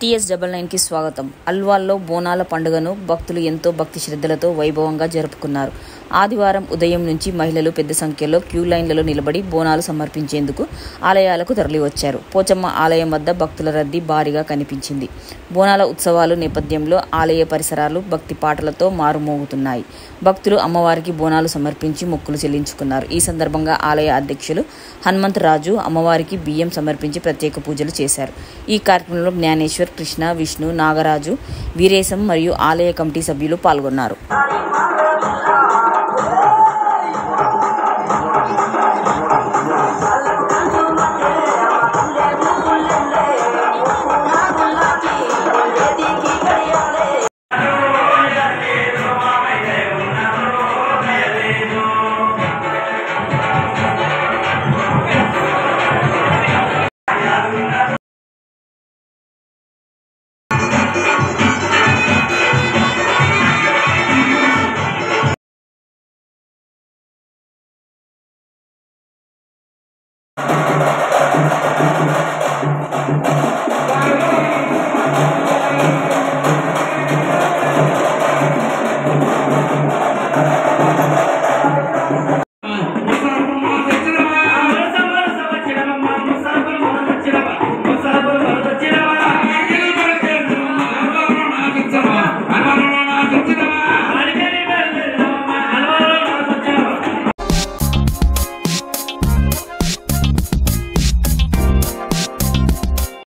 TS99కి స్వాగతం. అల్వాల్లో బోనాల పండుగను భక్తులు ఎంతో భక్తి శ్రద్ధలతో వైభవంగా జరుపుకున్నారు. ఆదివారం ఉదయం నుంచి మహిళలు పెద్ద సంఖ్యలో క్యూ లైన్లలో నిలబడి బోనాలు సమర్పించేందుకు ఆలయాలకు తరలివచ్చారు. పోచమ్మ ఆలయం వద్ద భక్తుల రద్దీ భారీగా కనిపించింది. బోనాల ఉత్సవాలు నేపథ్యంలో ఆలయ పరిసరాలు భక్తి పాటలతో మారుమోగుతున్నాయి. భక్తులు అమ్మవారికి బోనాలు సమర్పించి మొక్కులు చెల్లించుకున్నారు. ఈ సందర్భంగా ఆలయ అధ్యక్షులు హనుమంతరాజు అమ్మవారికి బియ్యం సమర్పించి ప్రత్యేక పూజలు చేశారు. ఈ కార్యక్రమంలో జ్ఞానేశ్వర్, కృష్ణ, విష్ణు, నాగరాజు, వీరేశం మరియు ఆలయ కమిటీ సభ్యులు పాల్గొన్నారు.